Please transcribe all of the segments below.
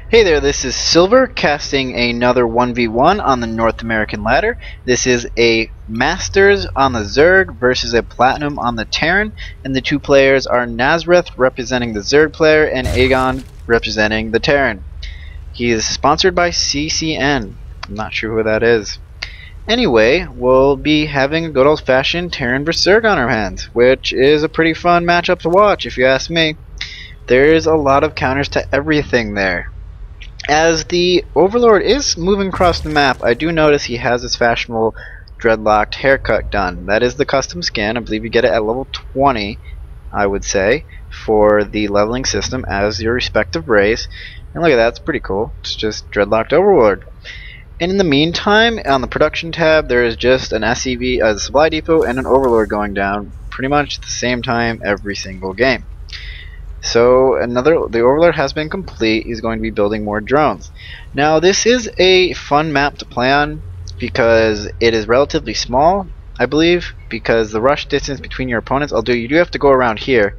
Hey there, this is Silver casting another 1v1 on the North American ladder. This is a Masters on the Zerg versus a Platinum on the Terran, and the two players are Nasreth representing the Zerg player and Aegon representing the Terran. He is sponsored by CCN. I'm not sure who that is. Anyway, we'll be having a good old-fashioned Terran vs Zerg on our hands, which is a pretty fun matchup to watch if you ask me. There's a lot of counters to everything there. As the Overlord is moving across the map, I do notice he has his fashionable dreadlocked haircut done. That is the custom skin. I believe you get it at level 20, I would say, for the leveling system as your respective race. And look at that, it's pretty cool. It's just dreadlocked Overlord. And in the meantime, on the production tab, there is just an SCV, a supply depot, and an Overlord going down pretty much at the same time every single game. So the Overlord has been complete. He's going to be building more drones. Now this is a fun map to play on because it is relatively small, I believe, because the rush distance between your opponents, although you do have to go around here,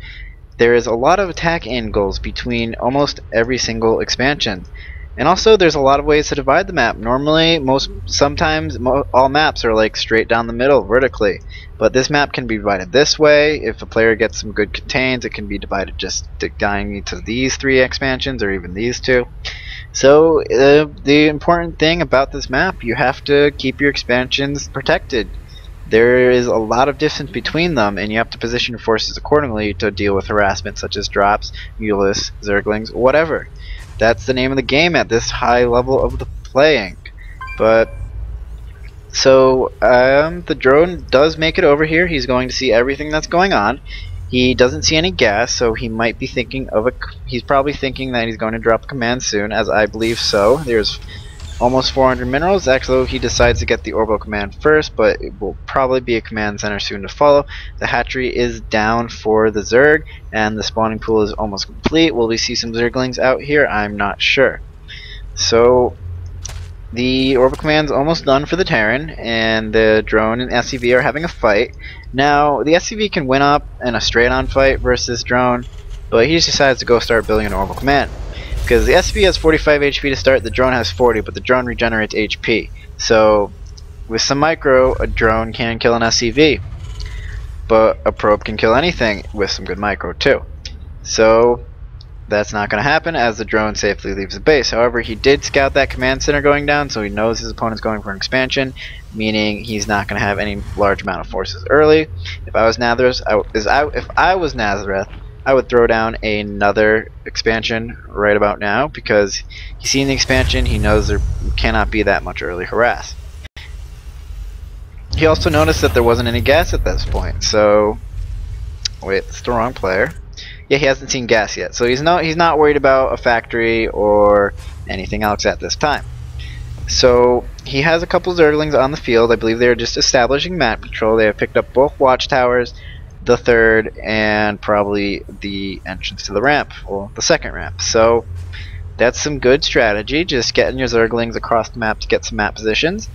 there is a lot of attack angles between almost every single expansion. And also there's a lot of ways to divide the map. Normally, sometimes all maps are like straight down the middle vertically. But this map can be divided this way. If a player gets some good contains, it can be divided just going to these three expansions or even these two. So the important thing about this map, you have to keep your expansions protected. There is a lot of distance between them, and you have to position your forces accordingly to deal with harassment such as drops, mulists, zerglings, whatever. That's the name of the game at this high level of the playing. But so the drone does make it over here. He's going to see everything that's going on. He doesn't see any gas, so he might be thinking of he's probably thinking that he's going to drop a command soon, as I believe so. There's almost 400 minerals. Actually, he decides to get the orbital command first, but it will probably be a command center soon to follow. The hatchery is down for the Zerg, and the spawning pool is almost complete. Will we see some Zerglings out here? I'm not sure. So the orbital command's almost done for the Terran, and the drone and SCV are having a fight. Now, the SCV can win up in a straight-on fight versus drone, but he just decides to go start building an orbital command. Because the SCV has 45 HP to start, the drone has 40, but the drone regenerates HP. So, with some micro, a drone can kill an SCV. But a probe can kill anything with some good micro too. So, that's not going to happen as the drone safely leaves the base. However, he did scout that command center going down, so he knows his opponent's going for an expansion, meaning he's not going to have any large amount of forces early. If I was Nazareth, I would throw down another expansion right about now, because he's seen the expansion, he knows there cannot be that much early harass. He also noticed that there wasn't any gas at this point, so wait, that's the wrong player. Yeah, he hasn't seen gas yet, so he's not worried about a factory or anything else at this time. So he has a couple Zerglings on the field. I believe they're just establishing map control. They have picked up both watchtowers, the third, and probably the entrance to the ramp, or the second ramp. So that's some good strategy, just getting your Zerglings across the map to get some map positions.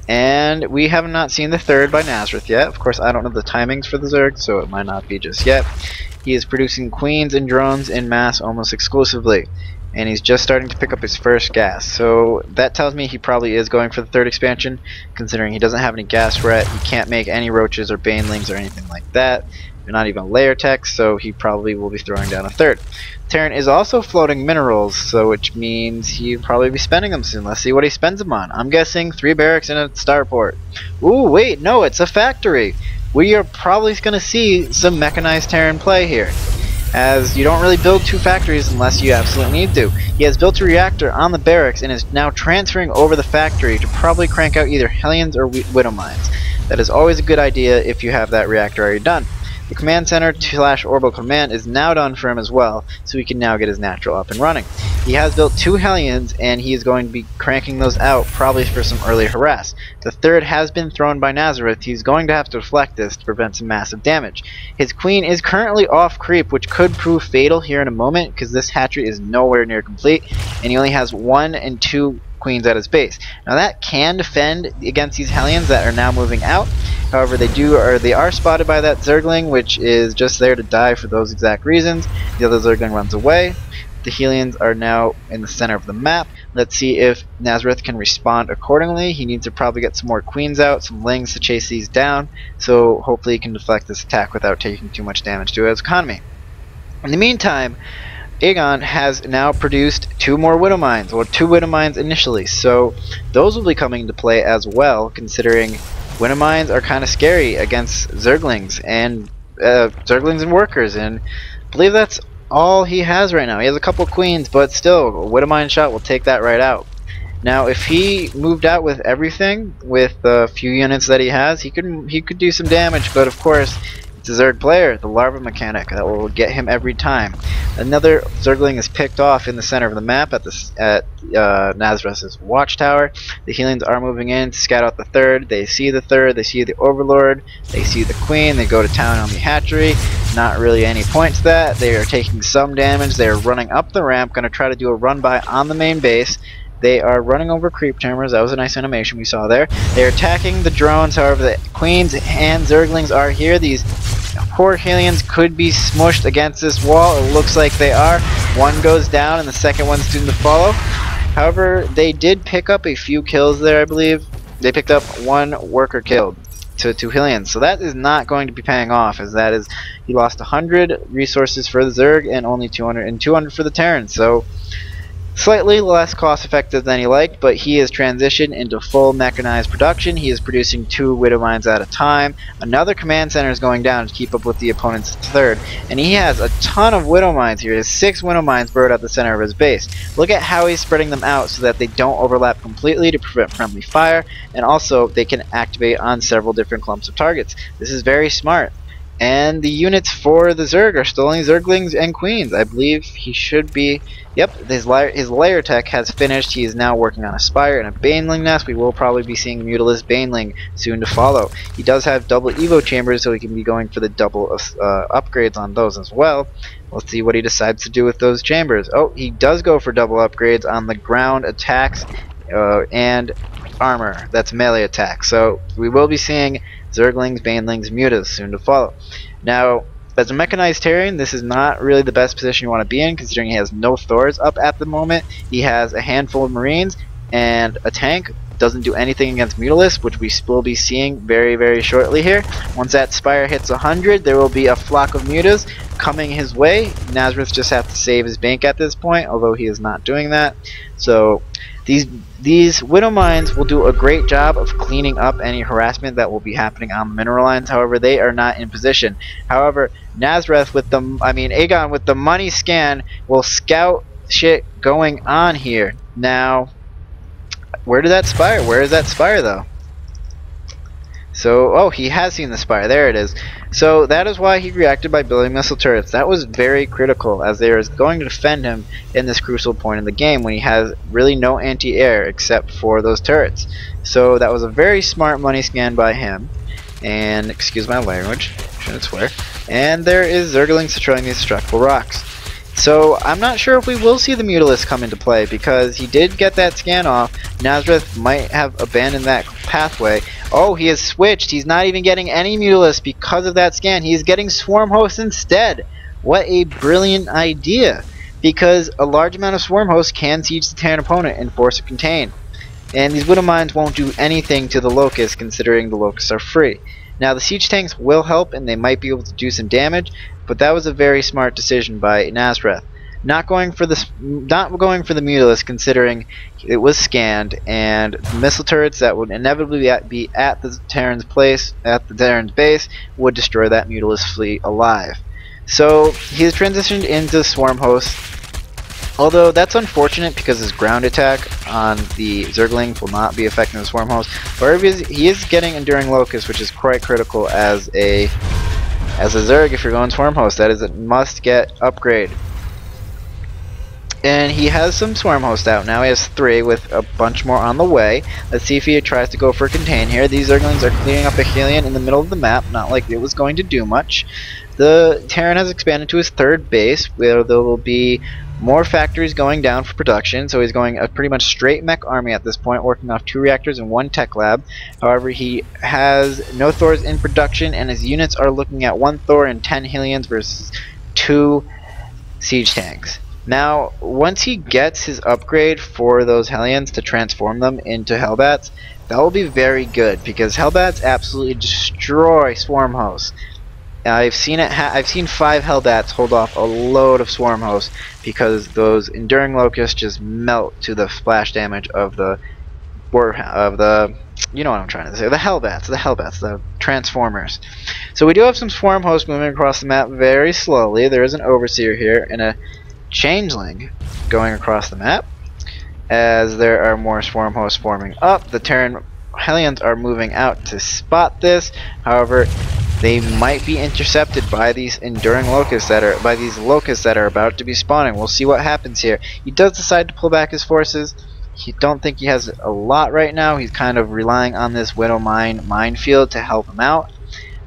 And we have not seen the third by Nasreth yet. Of course, I don't know the timings for the Zerg, so it might not be just yet. He is producing queens and drones in mass almost exclusively, and he's just starting to pick up his first gas. So that tells me he probably is going for the third expansion, considering he doesn't have any gas ret. He can't make any roaches or banelings or anything like that. They're not even layer techs, so he probably will be throwing down a third. Terran is also floating minerals, so which means he'll probably be spending them soon. Let's see what he spends them on. I'm guessing 3 barracks and a starport. Ooh, wait, no, it's a factory. We are probably going to see some mechanized Terran play here, as you don't really build 2 factories unless you absolutely need to. He has built a reactor on the barracks and is now transferring over the factory to probably crank out either Hellions or Widow Mines. That is always a good idea if you have that reactor already done. The command center / orbital command is now done for him as well, so he can now get his natural up and running. He has built 2 Hellions, and he is going to be cranking those out probably for some early harass. The third has been thrown by Nazareth. He's going to have to deflect this to prevent some massive damage. His queen is currently off creep, which could prove fatal here in a moment, because this hatchery is nowhere near complete, and he only has 1 and 2 queens at his base. Now that can defend against these Hellions that are now moving out. However, they are spotted by that Zergling, which is just there to die for those exact reasons. The other Zergling runs away. The Helians are now in the center of the map. Let's see if Nasreth can respond accordingly. He needs to probably get some more queens out, some lings to chase these down, so hopefully he can deflect this attack without taking too much damage to his economy. In the meantime, Aegon has now produced 2 more Widow Mines, or 2 Widow Mines initially, so those will be coming into play as well, considering Widow Mines are kind of scary against Zerglings and workers, and I believe that's all he has right now. He has a couple queens, but still, a Widow Mine shot will take that right out. Now, if he moved out with everything, with the few units that he has, he could do some damage, but of course, it's a Zerg player, the larva mechanic, that will get him every time. Another Zergling is picked off in the center of the map at Nasreth's watchtower. The Helians are moving in to scout out the third. They see the third, they see the Overlord, they see the Queen, they go to town on the hatchery. Not really any point to that. They are taking some damage. They are running up the ramp, going to try to do a run by on the main base. They are running over creep timers. That was a nice animation we saw there. They are attacking the drones. However, the queens and Zerglings are here. These poor Helians could be smushed against this wall. It looks like they are. One goes down and the second one's due to follow. However, they did pick up a few kills there, I believe. They picked up 1 worker killed to 2 Helians. So that is not going to be paying off, as that is, he lost 100 resources for the Zerg and only 200 for the Terran. So slightly less cost effective than he liked, but he has transitioned into full mechanized production. He is producing 2 Widow Mines at a time. Another command center is going down to keep up with the opponent's third, and he has a ton of Widow Mines here. He has 6 Widow Mines burrowed at the center of his base. Look at how he's spreading them out so that they don't overlap completely to prevent friendly fire, and also they can activate on several different clumps of targets. This is very smart. And the units for the Zerg are still only Zerglings and Queens. I believe he should be... Yep, his layer tech has finished. He is now working on a Spire and a Baneling nest. We will probably be seeing Mutalisk Baneling soon to follow. He does have double Evo chambers, so he can be going for the double upgrades on those as well. Let's see what he decides to do with those chambers. Oh, he does go for double upgrades on the ground attacks and armor. That's melee attack. So we will be seeing Zerglings, Banelings, Mutas soon to follow. Now, as a mechanized Terran, this is not really the best position you want to be in, considering he has no Thors up at the moment. He has a handful of Marines and a tank. Doesn't do anything against Mutalisk, which we will be seeing very, very shortly here. Once that Spire hits 100, there will be a flock of Mutas coming his way. Nasreth just has to save his bank at this point, although he is not doing that. So these Widow Mines will do a great job of cleaning up any harassment that will be happening on the mineral lines. However, they are not in position. However, Aegon with the money scan will scout shit going on here. Now, where is that Spire though? So, oh, he has seen the Spire. There it is. So that is why he reacted by building missile turrets. That was very critical, as they are going to defend him in this crucial point in the game when he has really no anti-air except for those turrets. So that was a very smart money scan by him. And, excuse my language, shouldn't swear. And there is Zerglings destroying these destructible rocks. So I'm not sure if we will see the Mutalisk come into play, because he did get that scan off. Nasreth might have abandoned that pathway. Oh, he has switched. He's not even getting any Mutalisk because of that scan. He is getting Swarm Hosts instead. What a brilliant idea, because a large amount of Swarm Hosts can siege the Terran opponent and force a contain. And these Widow Mines won't do anything to the Locusts, considering the Locusts are free. Now, the siege tanks will help, and they might be able to do some damage, but that was a very smart decision by Nasreth. Not going for the Mutalisk, considering it was scanned, and missile turrets that would inevitably be at the Terran's base would destroy that Mutalisk fleet alive. So he has transitioned into Swarm Host. Although that's unfortunate, because his ground attack on the Zerglings will not be affecting the Swarm Host. However, he is getting Enduring Locust, which is quite critical as a Zerg. If you're going Swarm Host, that is a must-get upgrade. And he has some Swarm Host out now. He has 3 with a bunch more on the way. Let's see if he tries to go for a contain here. These Zerglings are clearing up a Helion in the middle of the map, not like it was going to do much. The Terran has expanded to his 3rd base, where there will be more factories going down for production, so he's going a pretty much straight mech army at this point, working off 2 reactors and 1 tech lab. However, he has no Thors in production, and his units are looking at 1 Thor and 10 Helions versus 2 siege tanks. Now, once he gets his upgrade for those Hellions to transform them into Hellbats, that will be very good because Hellbats absolutely destroy Swarm Hosts. I've seen 5 Hellbats hold off a load of Swarm Hosts because those Enduring Locusts just melt to the splash damage of the you know what I'm trying to say, the Hellbats, the Transformers. So we do have some Swarm Hosts moving across the map very slowly. There is an Overseer here and a Changeling going across the map. As there are more Swarm Hosts forming up, the Terran Hellions are moving out to spot this. However, they might be intercepted by these Enduring Locusts that are about to be spawning. We'll see what happens here. He does decide to pull back his forces. He don't think he has a lot right now. He's kind of relying on this Widow Mine minefield to help him out.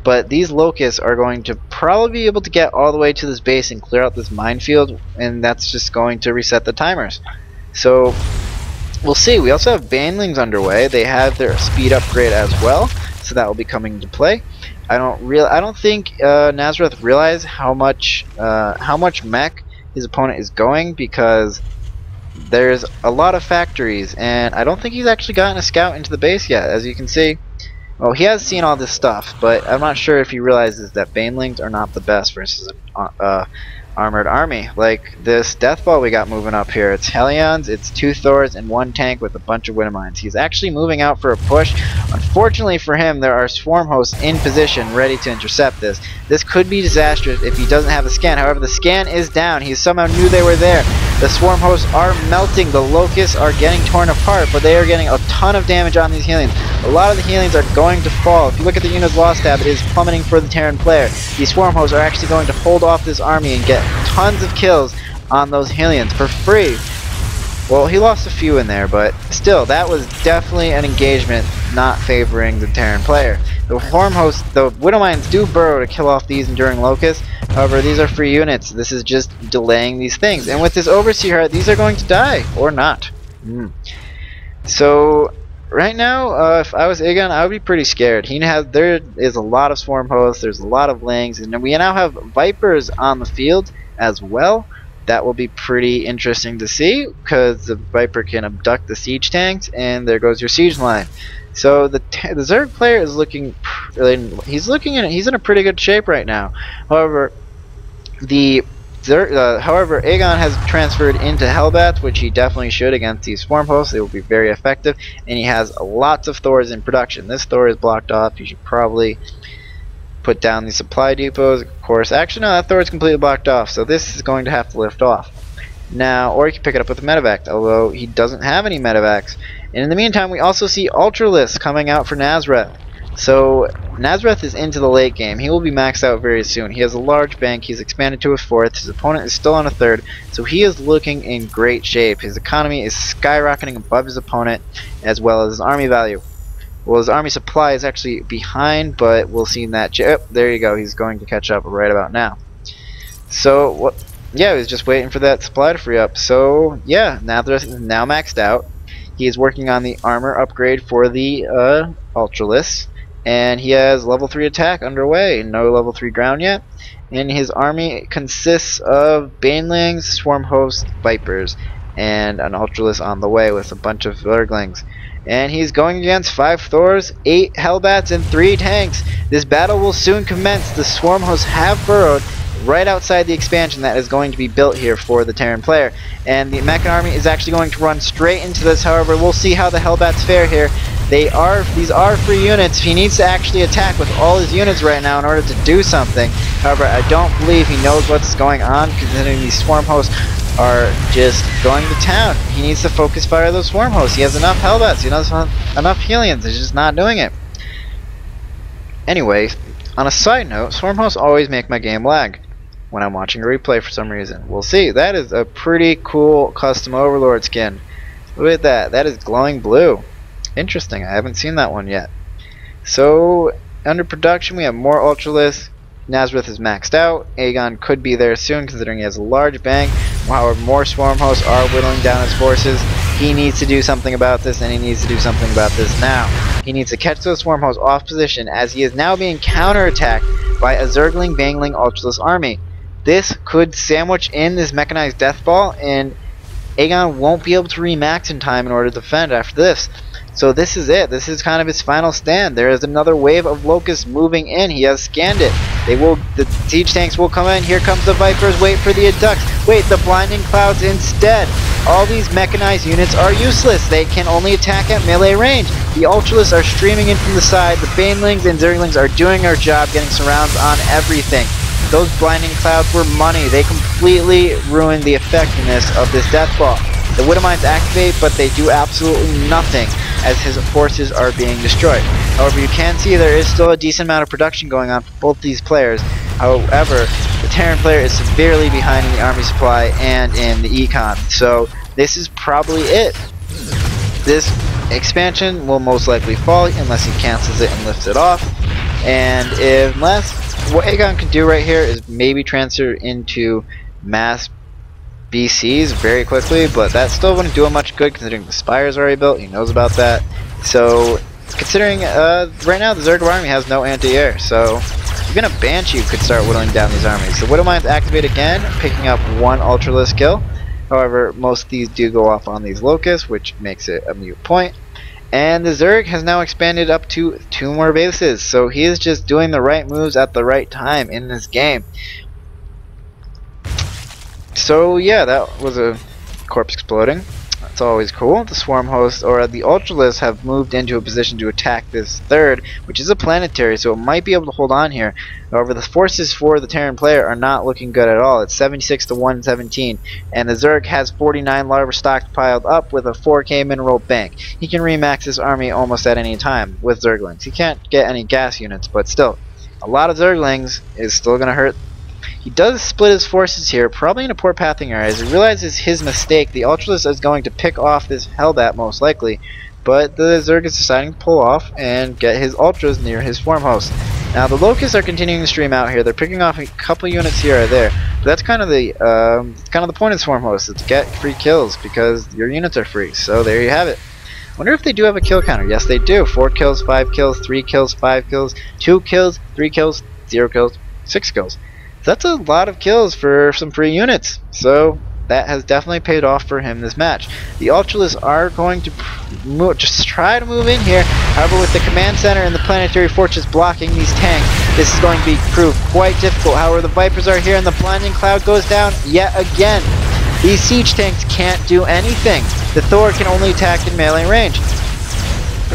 But these Locusts are going to probably be able to get all the way to this base and clear out this minefield, and that's just going to reset the timers. So we'll see. We also have Banelings underway. They have their speed upgrade as well, so that will be coming into play. I don't think Nasreth realized how much mech his opponent is going, because there's a lot of factories, and I don't think he's actually gotten a scout into the base yet. As you can see, well, he has seen all this stuff, but I'm not sure if he realizes that Banelings are not the best versus an armored army. Like this Death Ball we got moving up here. It's Hellions, it's 2 Thors, and 1 tank with a bunch of Widow Mines. He's actually moving out for a push. Unfortunately for him, there are Swarm Hosts in position ready to intercept this. This could be disastrous if he doesn't have the scan. However, the scan is down. He somehow knew they were there. The Swarm Hosts are melting. The Locusts are getting torn apart, but they are getting a ton of damage on these Hellions. A lot of the Hellions are going to fall. If you look at the units lost tab, it is plummeting for the Terran player. These Swarm Hosts are actually going to hold off this army and get tons of kills on those Hellions for free. Well, he lost a few in there, but still, that was definitely an engagement not favoring the Terran player. The Swarm Hosts, the Widow Mines do burrow to kill off these Enduring Locusts. However, these are free units. This is just delaying these things. And with this Overseer, these are going to die, or not. So, right now, if I was Aegon, I would be pretty scared. There is a lot of Swarm Hosts, there's a lot of Lings, and we now have Vipers on the field as well. That will be pretty interesting to see, because the Viper can abduct the siege tanks, and there goes your siege line. So the Zerg player is looking he's in a pretty good shape right now. However, Aegon has transferred into Hellbats, which he definitely should against these Swarm Hosts. They will be very effective, and he has lots of Thors in production. This Thor is blocked off. You should probably put down the supply depots, of course. Actually, no, that Thor is completely blocked off, so this is going to have to lift off. Now, or you can pick it up with a medevac, although he doesn't have any medevacs. And in the meantime, we also see Ultralisk coming out for Nasreth. So, Nasreth is into the late game. He will be maxed out very soon. He has a large bank. He's expanded to a 4th. His opponent is still on a 3rd. So he is looking in great shape. His economy is skyrocketing above his opponent, as well as his army value. Well, his army supply is actually behind, but we'll see in that. There you go. He's going to catch up right about now. So, yeah, he was just waiting for that supply to free up. So, yeah, Nasreth is now maxed out. He is working on the armor upgrade for the Ultralisk, and he has level 3 attack underway. No level 3 ground yet. And his army consists of Banelings, Swarm Hosts, Vipers, and an Ultralisk on the way with a bunch of Zerglings. And he's going against 5 Thors, 8 Hellbats, and 3 tanks. This battle will soon commence. The Swarm Hosts have burrowed right outside the expansion that is going to be built here for the Terran player. And the Mechan army is actually going to run straight into this. However, we'll see how the Hellbats fare here. These are free units. He needs to actually attack with all his units right now in order to do something. However, I don't believe he knows what's going on, considering these Swarm Hosts are just going to town. He needs to focus fire those Swarm Hosts. He has enough Hellbats. He has enough Hellions. He's just not doing it. Anyway, on a side note, Swarm Hosts always make my game lag when I'm watching a replay for some reason. We'll see. That is a pretty cool custom Overlord skin. Look at that. That is glowing blue. Interesting. I haven't seen that one yet. So, under production, we have more Ultralisk. Nasreth is maxed out. Aegon could be there soon, considering he has a large bank. However, more Swarm Hosts are whittling down his forces. He needs to do something about this, and he needs to do something about this now. He needs to catch those Swarm Hosts off position, as he is now being counterattacked by a Zergling Bangling Ultralisk army. this could sandwich in this mechanized death ball, and Aegon won't be able to remax in time in order to defend after this. So this is it. This is kind of his final stand. There is another wave of locusts moving in. He has scanned it. The siege tanks will come in. Here comes the Vipers. Wait for the adducts. Wait, the blinding clouds instead. All these mechanized units are useless. They can only attack at melee range. The Ultralists are streaming in from the side. The Banelings and Zerglings are doing their job, getting surrounds on everything. Those blinding clouds were money. They completely ruined the effectiveness of this death ball. The Widowmines activate, but they do absolutely nothing as his forces are being destroyed. However, you can see there is still a decent amount of production going on for both these players. However, the Terran player is severely behind in the army supply and in the econ. So this is probably it. This expansion will most likely fall unless he cancels it and lifts it off. And unless what Aegon can do right here is maybe transfer into mass BCs very quickly, but that still wouldn't do him much good considering the Spire's already built. He knows about that. So considering right now the Zerg army has no anti-air, so even a Banshee could start whittling down these armies. The Widowmines activate again, picking up one Ultralist kill. However, most of these do go off on these locusts, which makes it a moot point. And the Zerg has now expanded up to 2 more bases, so he is just doing the right moves at the right time in this game. So yeah, that was a corpse exploding. That's always cool. The Swarm Host, or the Ultralists, have moved into a position to attack this third, which is a planetary, so it might be able to hold on here. However, the forces for the Terran player are not looking good at all. It's 76 to 117, and the Zerg has 49 larva stockpiled up with a 4k mineral bank. He can remax his army almost at any time with Zerglings. He can't get any gas units, but still, a lot of Zerglings is still going to hurt. He does split his forces here, probably in a poor pathing area. As he realizes his mistake, the Ultralist is going to pick off this Hellbat most likely, but the Zerg is deciding to pull off and get his Ultras near his Swarm Host. Now the Locusts are continuing to stream out here. They're picking off a couple units here or there, but that's kind of the point of Swarm Host, is to get free kills because your units are free. So there you have it. Wonder if they do have a kill counter. Yes, they do. 4 kills, 5 kills, 3 kills, 5 kills, 2 kills, 3 kills, 0 kills, 6 kills. That's a lot of kills for some free units, so that has definitely paid off for him this match. The Ultralists are going to just try to move in here. However, with the command center and the planetary fortress blocking these tanks, this is going to be proved quite difficult. However, the Vipers are here and the blinding cloud goes down yet again. These siege tanks can't do anything. The Thor can only attack in melee range.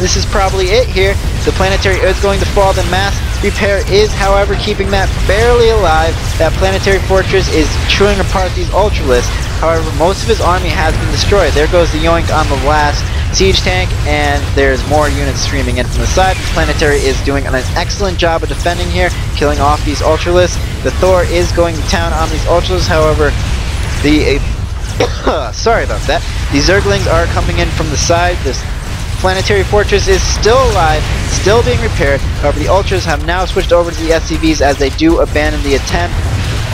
This is probably it here. The planetary is going to fall. The mass repair is, however, keeping that barely alive. That planetary fortress is chewing apart these Ultralists. However, most of his army has been destroyed. There goes the Yoink on the last siege tank, and there's more units streaming in from the side. The planetary is doing an excellent job of defending here, killing off these Ultralists. The Thor is going to town on these Ultralists. However, the sorry about that. The Zerglings are coming in from the side. This planetary fortress is still alive, still being repaired. However, the Ultras have now switched over to the SCVs as they do abandon the attempt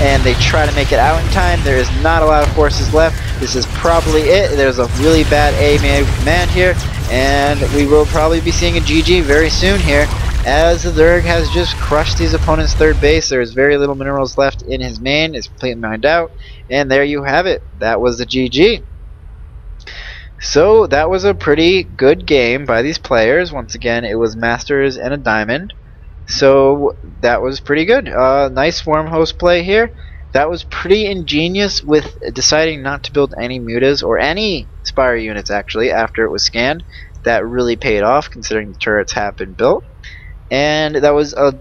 and they try to make it out in time. There is not a lot of forces left. This is probably it. There's a really bad command here, and we will probably be seeing a GG very soon here, as the Zerg has just crushed his opponent's third base. There is very little minerals left in his main. It's completely mined out, and there you have it. That was the GG. So that was a pretty good game by these players. Once again, it was Masters and a Diamond. So that was pretty good. Nice Swarm Host play here. That was pretty ingenious with deciding not to build any mutas or any Spire units actually after it was scanned. That really paid off considering the turrets have been built. And that was a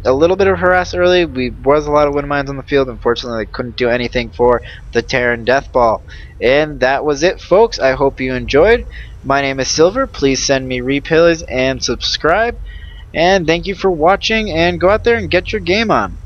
little bit of harass early. Was a lot of wind mines on the field. Unfortunately, they couldn't do anything for the Terran Death Ball. And that was it, folks. I hope you enjoyed. My name is Silver. Please send me replays and subscribe. And thank you for watching. And go out there and get your game on.